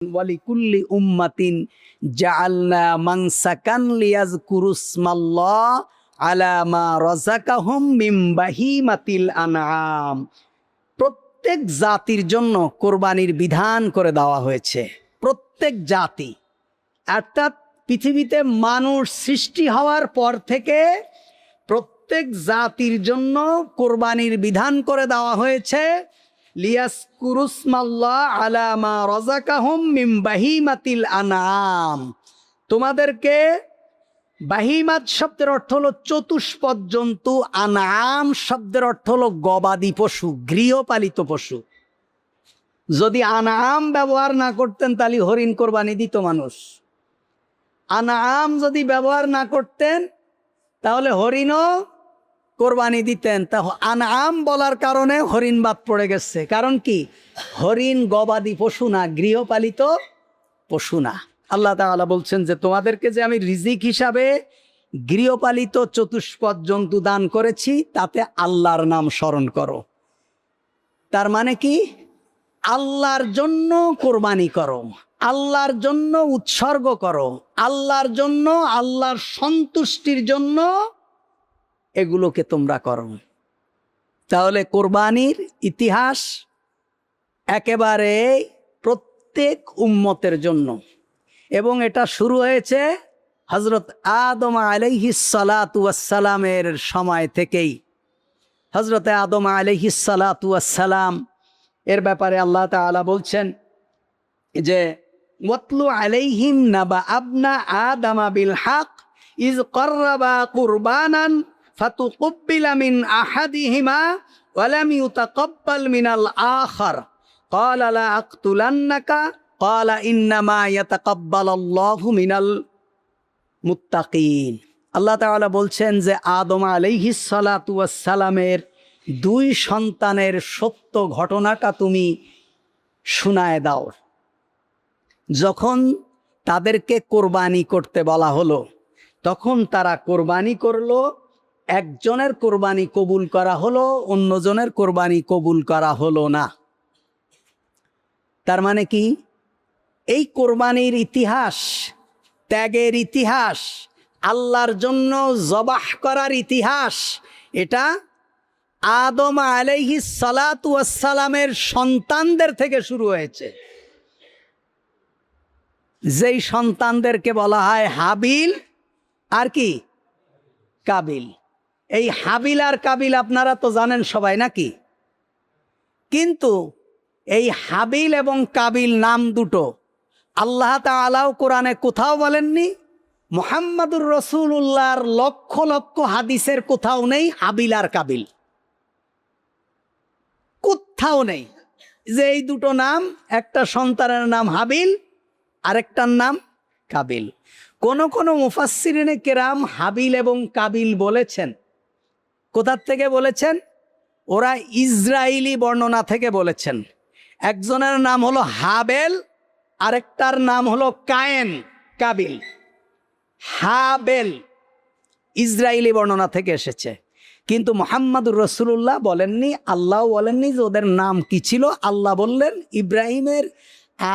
ওয়ালিকুল্লি উম্মাতিন জাআলনা মানসাকান লিয়াযকুরুসমাল্লাহ আলা মা রাযাকাহুম মিন বাহিমাতিল আনআম। প্রত্যেক জাতির জন্য কোরবানির বিধান করে দেওয়া হয়েছে। প্রত্যেক জাতি, অর্থাৎ পৃথিবীতে মানুষ সৃষ্টি হওয়ার পর থেকে প্রত্যেক জাতির জন্য কোরবানির বিধান করে দেওয়া হয়েছে। লিয়াযকুরুসমাল্লাহ আলা মা রাযাকাহুম মিন বাহিমাতিল আনআম। তোমাদেরকে, বাহিমাত শব্দের অর্থ হলো চতুষ্পদ জন্তু, আনআম শব্দের অর্থ হলো গবাদি পশু, গৃহপালিত পশু। যদি আনআম ব্যবহার না করতেন তাহলে হরিণ কোরবানি দিত মানুষ। আনআম যদি ব্যবহার না করতেন তাহলে হরিণও কোরবানি দিতেন। তা আনআম বলার কারণে হরিণ বাদ পড়ে গেছে। কারণ কি? হরিণ গবাদি পশু না, গৃহপালিত পশু না। আল্লাহ তাআলা বলছেন যে তোমাদেরকে যে আমি রিজিক হিসাবে গৃহপালিত চতুষ্পদ জন্তু দান করেছি, তাতে আল্লাহর নাম স্মরণ করো। তার মানে কি? আল্লাহর জন্য কোরবানি করো, আল্লাহর জন্য উৎসর্গ করো, আল্লাহর জন্য, আল্লাহর সন্তুষ্টির জন্য এগুলোকে তোমরা করো। তাহলে কোরবানির ইতিহাস একেবারে প্রত্যেক উম্মতের জন্য, এবং এটা শুরু হয়েছে হযরত আদম আলাইহিস সালাতু ওয়াস সালামের সময় থেকেই। হযরত আদম আলাইহিস সালাতু ওয়াস সালাম এর ব্যাপারে আল্লাহ তাআলা বলছেন যে ওয়াতলু আলাইহিম নাবা আবনা আদামা বিল হক ইজ কররাবা কুরবানান ফাতুকুব্বিলা মিন আহাদিহিমা ওয়া লাম ইউতাকাব্বাল মিনাল আখার ক্বালা লা আকতুলান্নাকা ক্বালা ইন্নামা ইয়াতাকাব্বালুল্লাহু মিনাল মুত্তাকিন। আল্লাহ তাআলা বলছেন যে আদম আলাইহিস সালাতু ওয়াস সালামের দুই সন্তানের সত্য ঘটনাটা তুমি শোনায় দাও। যখন তাদেরকে কোরবানি করতে বলা হলো, তখন তারা কোরবানি করলো। একজনের কোরবানি কবুল করা হলো, অন্যজনের কোরবানি কবুল করা হলো না। তার মানে কি? এই কোরবানির ইতিহাস, ত্যাগের ইতিহাস, আল্লাহর জন্য জবাহ করার ইতিহাস, এটা আদম আলাইহিস সালাতু ওয়াস সালামের সন্তানদের থেকে শুরু হয়েছে। যেই সন্তানদেরকে বলা হয় হাবিল আর কি কাবিল। এই হাবিল আর কাবিল আপনারা তো জানেন সবাই নাকি? কিন্তু এই হাবিল এবং কাবিল নাম দুটো আল্লাহ তাআলাও কোরআনে কোথাও বলেননি, মুহাম্মাদুর রাসূলুল্লাহর লক্ষ লক্ষ হাদিসের কোথাও নেই হাবিল আর কাবিল, কোথাও নেই যে এই দুটো নাম, একটা সন্তানের নাম হাবিল আরেকটার নাম কাবিল। কোন কোন মুফাসসিরিনে কেরাম হাবিল এবং কাবিল বলেছেন। কোথার থেকে বলেছেন? ওরা ইসরায়েলি বর্ণনা থেকে বলেছেন। একজনের নাম হলো হাবেল, আরেকটার নাম হলো কায়েন। কাবিল, হাবেল ইসরায়েলি বর্ণনা থেকে এসেছে। কিন্তু মুহাম্মাদুর রাসূলুল্লাহ বলেননি, আল্লাহ বলেননি যে ওদের নাম কি ছিল। আল্লাহ বললেন ইব্রাহিমের,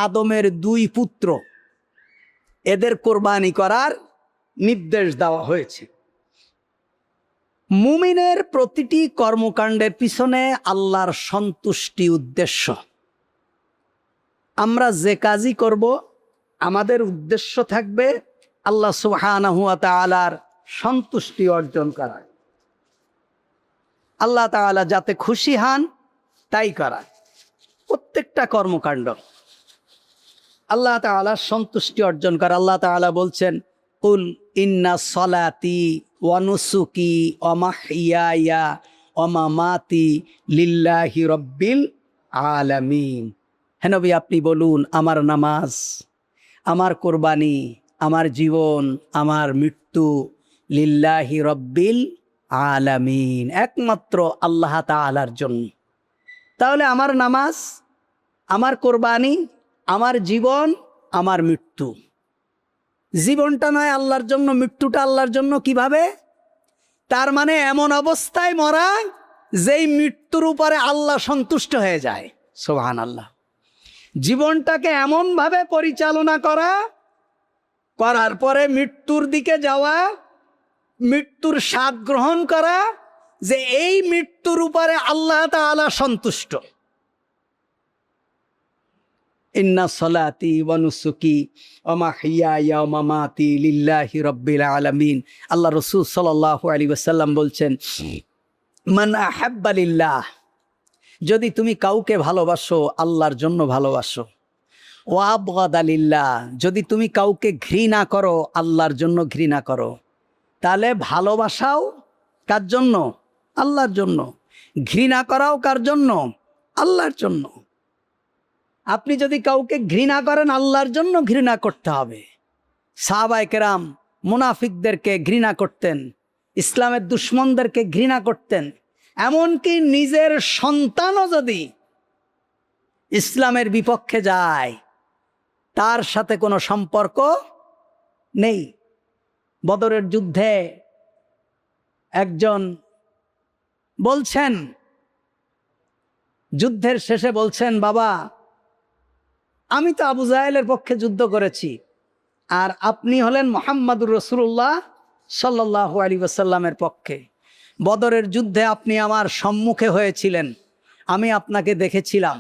আদমের দুই পুত্র, এদের কোরবানি করার নির্দেশ দেওয়া হয়েছে। মুমিনের প্রতিটি কর্মকাণ্ডের পিছনে আল্লাহর সন্তুষ্টি উদ্দেশ্য। আমরা যে কাজই করব আমাদের উদ্দেশ্য থাকবে আল্লাহ সুবহানাহু ওয়া তাআলার সন্তুষ্টি অর্জন করা, আল্লাহ তাআলা যাতে খুশি হন তাই করা। প্রত্যেকটা কর্মকাণ্ড আল্লাহ তাআলার সন্তুষ্টি অর্জন করা। আল্লাহ তাআলা বলছেন কুল ইন্না সলাতি ওয়া নুসুকি ওয়া মাহইয়ায়া ওয়া মামাতি লিল্লাহি রাব্বিল আলামিন। হে নবী, আপনি বলুন আমার নামাজ, আমার কোরবানি, আমার জীবন, আমার মৃত্যু লিল্লাহি রাব্বিল আলামিন, একমাত্র আল্লাহ তাআলার জন্য। তাহলে আমার নামাজ, আমার কোরবানি, আমার জীবন, আমার মৃত্যু, জীবনটা নয় আল্লাহর জন্য, মৃত্যুটা আল্লাহর জন্য। কিভাবে? তার মানে এমন অবস্থায় মরা যেই মৃত্যুর উপরে আল্লাহ সন্তুষ্ট হয়ে যায়। সুবহানাল্লাহ। জীবনটাকে এমনভাবে পরিচালনা করার পরে মৃত্যুর দিকে যাওয়া, মৃত্যুর স্বাদ গ্রহণ করা, যে এই মৃত্যুর উপরে আল্লাহ তাআলা সন্তুষ্ট। ইন্না সলাতি ওয়া নুসুকি ওয়া মাহইয়ায়া ওয়া মামাতি লিল্লাহি রাব্বিল আলামিন। আল্লাহ রাসূল সাল্লাল্লাহু আলাইহি ওয়াসাল্লাম বলছেন, মান আহাব্বা লিল্লাহ, যদি তুমি কাউকে ভালোবাসো আল্লাহর জন্য ভালোবাসো, ওয়া আবগাদা লিল্লাহ, যদি তুমি কাউকে ঘৃণা করো আল্লাহর জন্য ঘৃণা করো, তাহলে ভালোবাসাও কার জন্য? আল্লাহর জন্য। ঘৃণা করাও কার জন্য? আল্লাহর জন্য। আপনি যদি কাউকে ঘৃণা করেন আল্লাহর জন্য ঘৃণা করতে হবে। সাহাবায়ে কেরাম মুনাফিকদেরকে ঘৃণা করতেন, ইসলামের দুশ্মনদেরকে ঘৃণা করতেন, এমনকি নিজের সন্তানও যদি ইসলামের বিপক্ষে যায় তার সাথে কোনো সম্পর্ক নেই। বদরের যুদ্ধে একজন বলছেন, যুদ্ধের শেষে বলছেন, বাবা আমি তো আবু জাহেলের পক্ষে যুদ্ধ করেছি, আর আপনি হলেন মুহাম্মাদুর রাসূলুল্লাহ সাল্লাল্লাহু আলাইহি ওয়াসাল্লামের পক্ষে। বদরের যুদ্ধে আপনি আমার সম্মুখে হয়েছিলেন, আমি আপনাকে দেখেছিলাম,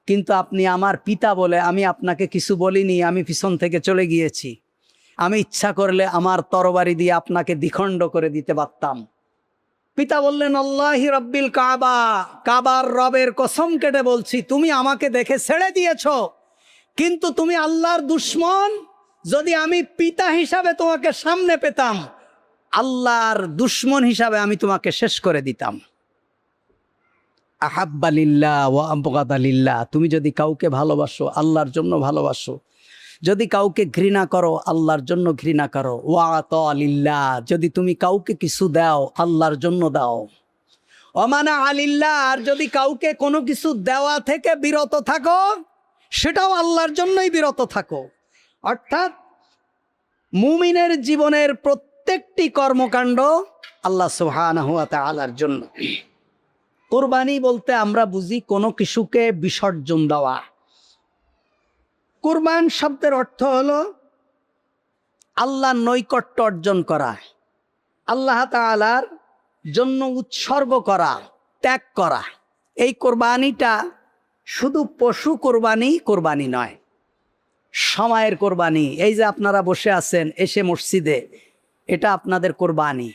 কিন্তু আপনি আমার পিতা বলে আমি আপনাকে কিছু বলিনি, আমি পিছন থেকে চলে গিয়েছি। আমি ইচ্ছা করলে আমার তরবারি দিয়ে আপনাকে দ্বিখণ্ড করে দিতে পারতাম। পিতা বললেন, আল্লাহি রাব্বিল কাবা, কাবার রবের কসম কেটে বলছি, তুমি আমাকে দেখে ছেড়ে দিয়েছো, কিন্তু তুমি আল্লাহর দুশমন। যদি আমি পিতা হিসাবে তোমাকে সামনে পেতাম, আল্লাহর দুশমন হিসাবে আমি তোমাকে শেষ করে দিতাম। আহাব্বা লিল্লাহ ওয়া আবগাদা লিল্লাহ, তুমি যদি কাউকে ভালোবাসো আল্লাহর জন্য ভালোবাসো, যদি কাউকে ঘৃণা করো আল্লাহর জন্য ঘৃণা করো। ওয়া আতা লিল্লাহ, যদি তুমি কাউকে কিছু দাও আল্লাহর জন্য দাও। ওমানা আলিল্লাহ, আর যদি কাউকে কোনো কিছু দেওয়া থেকে বিরত থাকো সেটাও আল্লাহর জন্যই বিরত থাকো। অর্থাৎ মুমিনের জীবনের প্রত্যেকটি কর্মকাণ্ড আল্লাহ সুবহানাহু ওয়া তাআলার জন্য। কুরবানি বলতে আমরা বুঝি কোনো কিছুকে বিসর্জন দেওয়া। কুরবান শব্দের অর্থ হলো আল্লাহর নৈকট্য অর্জন করা, আল্লাহ তাআলার জন্য উৎসর্গ করা, ত্যাগ করা। এই কোরবানিটা শুধু পশু কোরবানি নয়, সময়ের কোরবানি। এই যে আপনারা বসে আছেন এসে মসজিদে, এটা আপনাদের কোরবানি,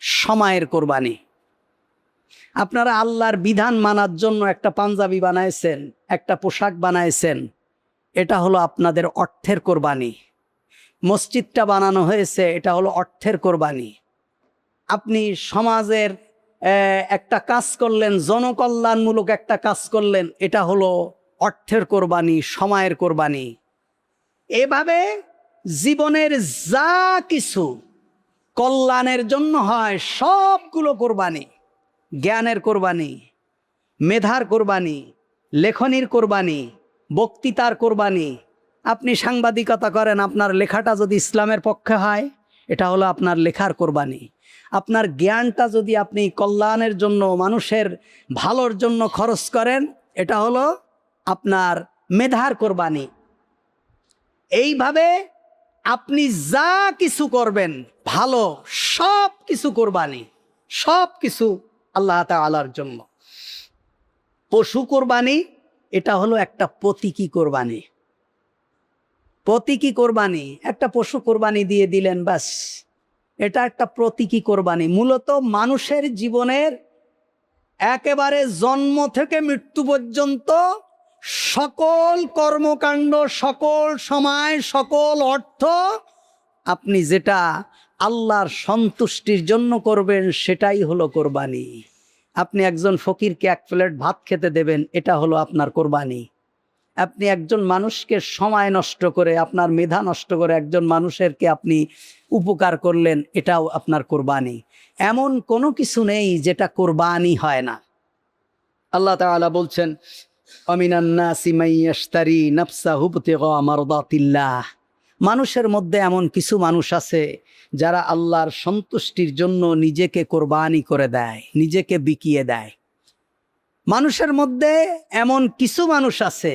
সময়ের কোরবানি। আপনারা আল্লাহর বিধান মানার জন্য একটা পাঞ্জাবি বানাইছেন, একটা পোশাক বানাইছেন, এটা হলো আপনাদের অর্থের কোরবানি। মসজিদটা বানানো হয়েছে, এটা হলো অর্থের কোরবানি। আপনি সমাজের একটা কাজ করলেন, জনকল্যাণমূলক একটা কাজ করলেন, এটা হলো অর্থের কোরবানি, সময়ের কোরবানি। এভাবে জীবনের যা কিছু কল্যাণের জন্য হয় সবগুলো কোরবানি। জ্ঞানের কোরবানি, মেধার কোরবানি, লেখনীর কোরবানি, বক্তৃতার কোরবানি। আপনি সাংবাদিকতা করেন, আপনার লেখাটা যদি ইসলামের পক্ষে হয় এটা হলো আপনার লেখার কোরবানি। আপনার জ্ঞানটা যদি আপনি কল্যাণের জন্য, মানুষের ভালোর জন্য খরচ করেন, এটা হলো আপনার মেধার কোরবানি। এইভাবে আপনি যা কিছু করবেন ভালো, সব কিছু কোরবানি, সব কিছু আল্লাহ তাআলার জন্য। পশু কোরবানি এটা হলো একটা প্রতীকী কোরবানি। প্রতীকী কোরবানি, একটা পশু কোরবানি দিয়ে দিলেন, বাস, এটা একটা প্রতীকী কোরবানি। মূলত মানুষের জীবনের একেবারে জন্ম থেকে মৃত্যু পর্যন্ত সকল কর্মকাণ্ড, সকল সময়, সকল অর্থ আপনি যেটা আল্লাহর সন্তুষ্টির জন্য করবেন সেটাই হলো কোরবানি। আপনি একজন ফকিরকে এক প্লেট ভাত খেতে দেবেন, এটা হলো আপনার কোরবানি। আপনি একজন মানুষকে সময় নষ্ট করে, আপনার মেধা নষ্ট করে একজন মানুষেরকে আপনি উপকার করলেন, এটাও আপনার কোরবানি। এমন কোনো কিছু নেই যেটা কোরবানি হয় না। আল্লাহ তাআলা বলছেন, আমিনান নাসি মান ইয়াশতারি নাফসাহু ইবতিগা মারদাতিল্লাহ, মানুষের মধ্যে এমন কিছু মানুষ আছে যারা আল্লাহর সন্তুষ্টির জন্য নিজেকে কোরবানি করে দেয়, নিজেকে বিকিয়ে দেয়। মানুষের মধ্যে এমন কিছু মানুষ আছে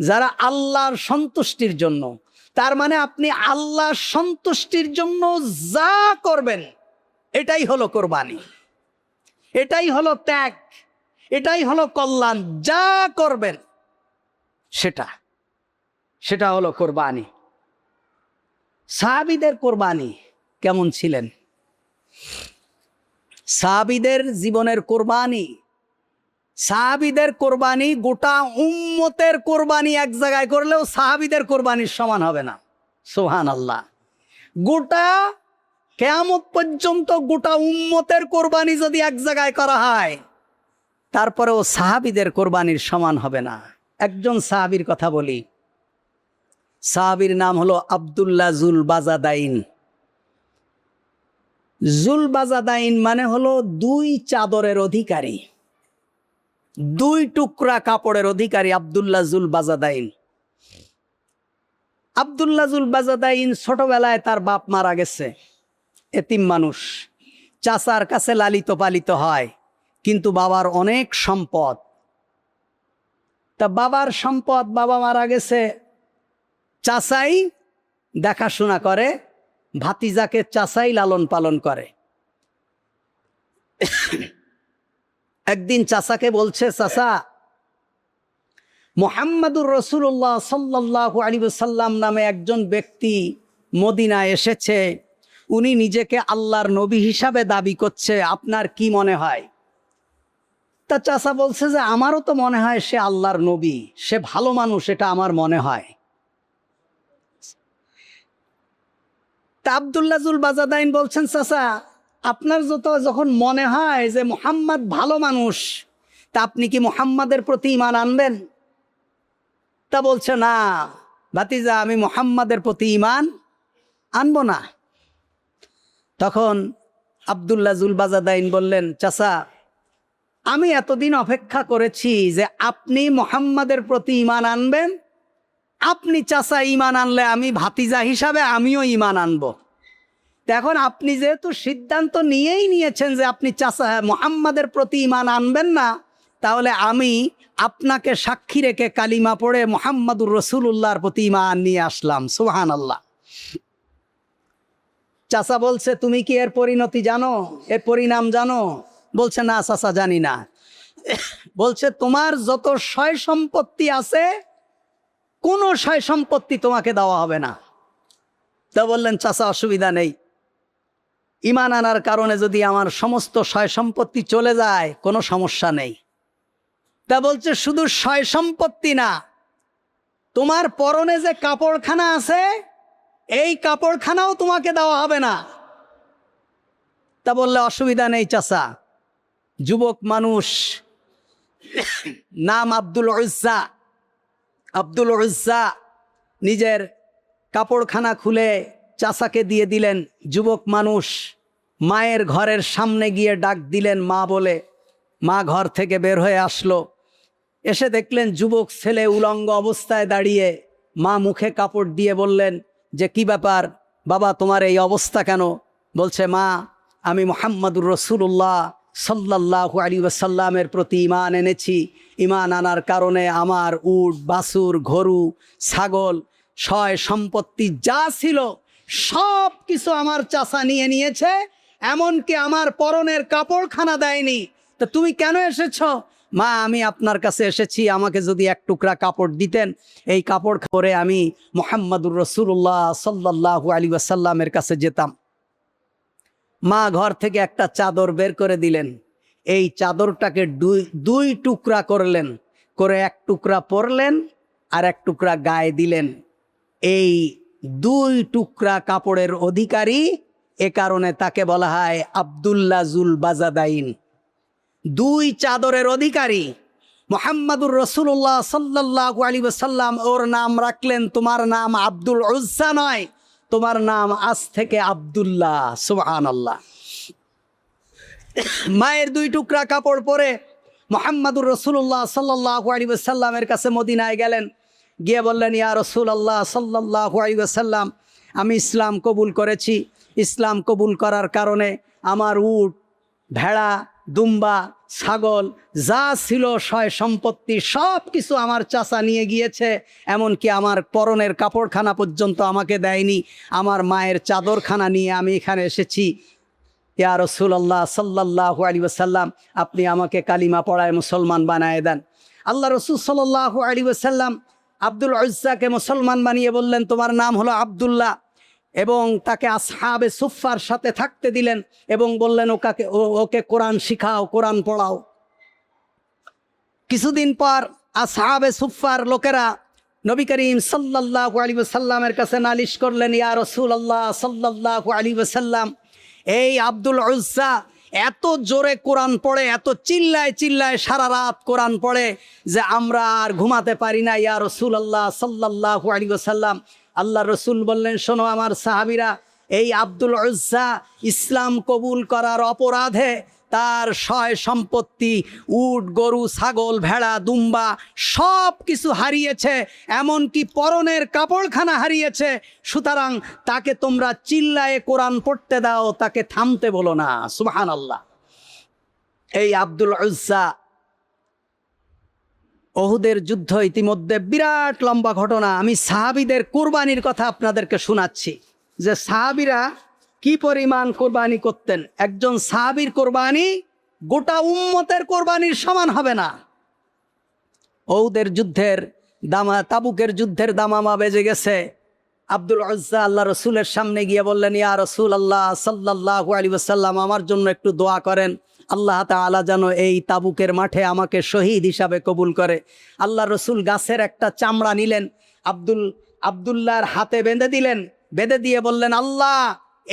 যারা আল্লাহর সন্তুষ্টির জন্য। তার মানে আপনি আল্লাহর সন্তুষ্টির জন্য যা করবেন এটাই হলো কোরবানি, এটাই হলো ত্যাগ, এটাই হলো কল্যাণ। যা করবেন সেটা হলো কোরবানি। সাহাবীদের কোরবানি কেমন ছিলেন? সাহাবীদের জীবনের কোরবানি, সাহাবীদের কোরবানি গোটা উম্মতের কোরবানি এক জায়গায় করলেও সাহাবীদের কোরবানির সমান হবে না। সুবহানাল্লাহ। গোটা কিয়ামত পর্যন্ত গোটা উম্মতের কোরবানি যদি এক জায়গায় করা হয় তারপরেও সাহাবীদের কোরবানির সমান হবে না। একজন সাহাবীর কথা বলি, সাহাবীর নাম হলো আব্দুল্লাহ জুলবাজাদাইন। জুলবাজাদাইন মানে হলো দুই চাদরের অধিকারী, দুই টুকরা কাপড়ের অধিকারী আব্দুল্লাহ জুলবাজাদাইন। আব্দুল্লাহ জুলবাজাদাইন ছোটবেলায় তার বাপ মারা গেছে, এতিম মানুষ, চাচার কাছে লালিত পালিত হয়, কিন্তু বাবার অনেক সম্পদ। তা বাবার সম্পদ, বাবা মারা গেছে, চাচাই দেখাশোনা করে, ভাতিজাকে চাচাই লালন পালন করে। একদিন চাচাকে বলছে, চাচা মুহাম্মাদুর রাসূলুল্লাহ সাল্লাল্লাহু আলাইহি ওয়াসাল্লাম নামে একজন ব্যক্তি মদিনায় এসেছে, উনি নিজেকে আল্লাহর নবী হিসাবে দাবি করছে, আপনার কি মনে হয়? তা চাচা বলছে যে আমারও তো মনে হয় সে আল্লাহর নবী, সে ভালো মানুষ, এটা আমার মনে হয়। তা আব্দুল্লাহ জুলবাজাদাইন বলছেন, চাচা আপনার যখন মনে হয় যে মুহাম্মদ ভালো মানুষ, তা আপনি কি মুহাম্মাদের প্রতি ঈমান আনবেন? তা বলছে, না ভাতিজা, আমি মুহাম্মাদের প্রতি ঈমান আনবো না। তখন আব্দুল্লাহ জুলবাজাদাইন বললেন, চাচা আমি এতদিন অপেক্ষা করেছি যে আপনি মুহাম্মাদের প্রতি ঈমান আনবেন, আপনি চাচা ঈমান আনলে আমি ভাতিজা হিসাবে আমিও ঈমান আনবো। এখন আপনি যেহেতু সিদ্ধান্ত নিয়েছেন যে আপনি চাচা মুহাম্মাদের প্রতি ঈমান আনবেন না, তাহলে আমি আপনাকে সাক্ষী রেখে কালিমা পড়ে মুহাম্মাদুর রাসূলুল্লাহর প্রতি ঈমান নিয়ে আসলাম। সুবহানাল্লাহ। চাচা বলছে, তুমি কি এর পরিণতি জানো, এর পরিণাম জানো? বলছে, না চাচা জানি না। বলছে, তোমার যত সয় সম্পত্তি আছে কোনো সয় সম্পত্তি তোমাকে দেওয়া হবে না। তা বললেন, চাচা অসুবিধা নেই, ঈমান আনার কারণে যদি আমার সমস্ত সয় সম্পত্তি চলে যায় কোনো সমস্যা নেই। তা বলছে, শুধু সয় সম্পত্তি না, তোমার পরনে যে কাপড়খানা আছে এই কাপড়খানাও তোমাকে দেওয়া হবে না। তা বললে, অসুবিধা নেই চাচা। যুবক মানুষ, নাম আব্দুল উজ্জা। আব্দুল উজ্জা নিজের কাপড়খানা খুলে চাচাকে দিয়ে দিলেন। যুবক মানুষ মায়ের ঘরের সামনে গিয়ে ডাক দিলেন মা বলে। মা ঘর থেকে বের হয়ে আসলো, এসে দেখলেন যুবক ছেলে উলঙ্গ অবস্থায় দাঁড়িয়ে। মা মুখে কাপড় দিয়ে বললেন যে, কি ব্যাপার বাবা, তোমার এই অবস্থা কেন? বলছে, মা আমি মুহাম্মাদুর রাসূলুল্লাহ সাল্লাল্লাহু আলাইহি ওয়াসাল্লামের প্রতি ঈমান এনেছি। ঈমান আনার কারণে আমার উট, বাছুর, গরু, ছাগল, সয় সম্পত্তি যা ছিল সব কিছু আমার চাচা নিয়ে নিয়েছে, এমনকি আমার পরনের কাপড়খানা দেয়নি। তা তুমি কেন এসেছো? মা আমি আপনার কাছে এসেছি, আমাকে যদি এক টুকরা কাপড় দিতেন, এই কাপড় পরে আমি মুহাম্মাদুর রাসূলুল্লাহ সাল্লাল্লাহু আলাইহি ওয়াসাল্লামের কাছে যেতাম। মা ঘর থেকে একটা চাদর বের করে দিলেন। এই চাদরটাকে দুই টুকরা করলেন, করে এক টুকরা পরলেন আর এক টুকরা গায়ে দিলেন। এই দুই টুকরা কাপড়ের অধিকারী, এ কারণে তাকে বলা হয় আব্দুল্লাহ জুলবাজাদাইন। দুই চাদরের অধিকারী মুহাম্মাদুর রাসূলুল্লাহ সাল্লাল্লাহু আলাইহি ওয়াসাল্লাম ওর নাম রাখলেন, তোমার নাম আব্দুল উজ্জা নয়, তোমার নাম আজ থেকে আব্দুল্লাহ। সুবহানাল্লাহ। মায়ের দুই টুকরা কাপড় পরে মুহাম্মাদুর রাসূলুল্লাহ সাল্লাল্লাহু আলাইহি ওয়াসাল্লামের কাছে মদিনায় গেলেন। গিয়ে বললেন, ইয়া রাসূলুল্লাহ সাল্লাল্লাহু আলাইহি ওয়াসাল্লাম, আমি ইসলাম কবুল করেছি। ইসলাম কবুল করার কারণে আমার উট, ভেড়া, দুম্বা, ছাগল যা ছিল সয় সম্পত্তি সব কিছু আমার চাচা নিয়ে গিয়েছে, এমনকি আমার পরনের কাপড়খানা পর্যন্ত আমাকে দেয়নি। আমার মায়ের চাদরখানা নিয়ে আমি এখানে এসেছি। ইয়া রাসূলুল্লাহ সাল্লাল্লাহু আলাইহি ওয়াসাল্লাম, আপনি আমাকে কালিমা পড়ায় মুসলমান বানায় দেন। আল্লাহ রসুল সাল্লাল্লাহু আলাইহি ওয়াসাল্লাম আব্দুল উজ্জাকে মুসলমান বানিয়ে বললেন, তোমার নাম হলো আব্দুল্লাহ, এবং তাকে আসহাবে সুফফার সাথে থাকতে দিলেন এবং বললেন ওকে কোরআন শিখাও, কোরআন পড়াও। কিছুদিন পর আসহাবে সুফফার লোকেরা নবী করিম সাল্লাল্লাহু আলাইহি ওয়াসাল্লামের কাছে নালিশ করলেন, ইয়া রাসূলুল্লাহ সাল্লাল্লাহু আলাইহি ওয়াসাল্লাম, এই আব্দুল উজ্জা এত জোরে কোরআন পড়ে, এত চিল্লায় চিল্লায় সারা রাত কোরআন পড়ে যে আমরা আর ঘুমাতে পারি না। ইয়া রাসূলুল্লাহ সাল্লাল্লাহু আলাইহি ওয়াসাল্লাম, আল্লাহ রসুল বললেন, শোনো আমার সাহাবীরা, এই আব্দুল উজ্জা ইসলাম কবুল করার অপরাধে তার সয় সম্পত্তি, উট, গরু, ছাগল, ভেড়া, দুম্বা সব কিছু হারিয়েছে, এমনকি পরনের কাপড়খানা হারিয়েছে। সুতরাং তাকে তোমরা চিল্লায়ে কোরআন পড়তে দাও, তাকে থামতে বলো না। সুবহানাল্লাহ। এই আব্দুল উজ্জা, ওহুদের যুদ্ধ ইতিমধ্যে বিরাট লম্বা ঘটনা। আমি সাহাবীদের কুরবানির কথা আপনাদেরকে শোনাচ্ছি যে সাহাবীরা কি পরিমাণ কোরবানি করতেন। একজন সাহাবীর কোরবানি গোটা উম্মতের কোরবানির সমান হবে না। ওহুদের যুদ্ধের তাবুকের যুদ্ধের দামামা বেজে গেছে। আব্দুল উজ্জা আল্লাহ রসুলের সামনে গিয়ে বললেন, ইয়া রাসূলুল্লাহ সাল্লাল্লাহু আলাইহি ওয়াসাল্লাম, আমার জন্য একটু দোয়া করেন, আল্লাহ তাআলা যেন এই তাবুকের মাঠে আমাকে শহীদ হিসাবে কবুল করে। আল্লাহ রসুল গাছের একটা চামড়া নিলেন, আব্দুল্লাহর হাতে বেঁধে দিলেন, বেঁধে দিয়ে বললেন, আল্লাহ,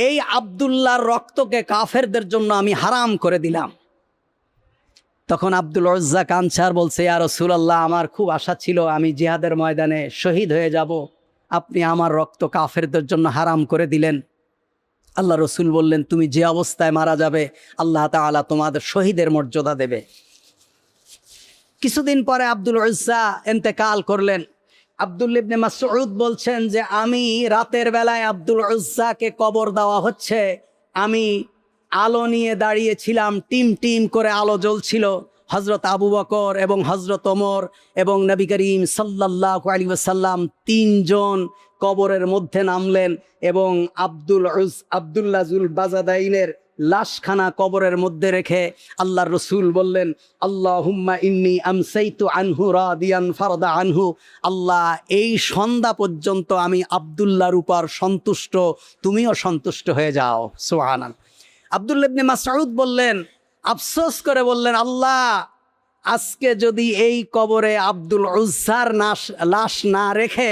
এই আব্দুল্লাহর রক্তকে কাফেরদের জন্য আমি হারাম করে দিলাম। তখন আব্দুল উজ্জা কাঁদছে আর বলছে, ইয়া রাসূলুল্লাহ, আমার খুব আশা ছিল আমি জিহাদের ময়দানে শহীদ হয়ে যাব, আপনি আমার রক্ত কাফেরদের জন্য হারাম করে দিলেন। আল্লাহ রসুল বললেন, তুমি যে অবস্থায় মারা যাবে আল্লাহ তাআলা তোমাদের শহীদের মর্যাদা দেবে। কিছুদিন পরে আব্দুল উজ্জা ইন্তেকাল করলেন। আব্দুল্লাহ ইবনে মাসউদ বলছেন যে আমি রাতের বেলায় আব্দুল উজ্জাকে কবর দেওয়া হচ্ছে, আমি আলো নিয়ে দাঁড়িয়েছিলাম, টিম টিম করে আলো জ্বলছিল। হজরত আবু বকর এবং হজরত ওমর এবং নবী করিম সাল্লাল্লাহু আলাইহি ওয়াসাল্লাম তিনজন কবরের মধ্যে নামলেন এবং আব্দুল্লাহ জুল বাজাদাইনের লাশখানা কবরের মধ্যে রেখে আল্লাহর রসুল বললেন, আল্লাহুম্মা ইন্নী আমসাইতু আনহু রাদিয়ান ফারদা আনহু, আল্লাহ, এই সন্ধ্যা পর্যন্ত আমি আব্দুল্লাহর উপর সন্তুষ্ট, তুমিও সন্তুষ্ট হয়ে যাও। সুবহানাল্লাহ। আব্দুল্লাহ ইবনে মাসউদ বললেন, আফসোস করে বললেন, আল্লাহ, আজকে যদি এই কবরে আব্দুল উজ্জার লাশ না রেখে,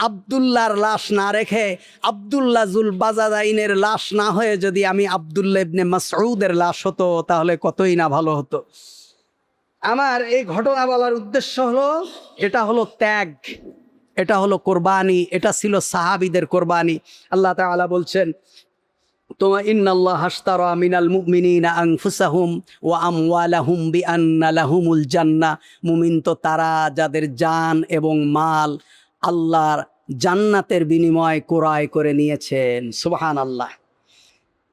আব্দুল্লাহর লাশ না রেখে, আব্দুল্লাহ জুল বাজাদাইনের লাশ না হয়ে যদি আমি আব্দুল্লাহ ইবনে মাসউদের লাশ হতো, তাহলে কতই না ভালো হতো। আমার এই ঘটনা বলার উদ্দেশ্য হলো, এটা হলো ত্যাগ, এটা হলো কোরবানি, এটা ছিল সাহাবীদের কোরবানি। আল্লাহ তাআলা বলছেন, তোমা ইন্নাল্লাহ আশতারা মিনাল মুমিনিনা আনফুসাহুম ওয়া আমওয়ালাহুম বিআন্না লাহুমুল জান্নাহ, মুমিন তো তারা যাদের জান এবং মাল আল্লাহর জান্নাতের বিনিময়ে ক্রয় করে নিয়েছেন। সুবহানাল্লাহ।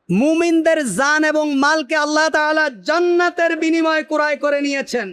মুমিনদের জান এবং মালকে আল্লাহ তাআলা জান্নাতের বিনিময়ে ক্রয় করে নিয়েছেন।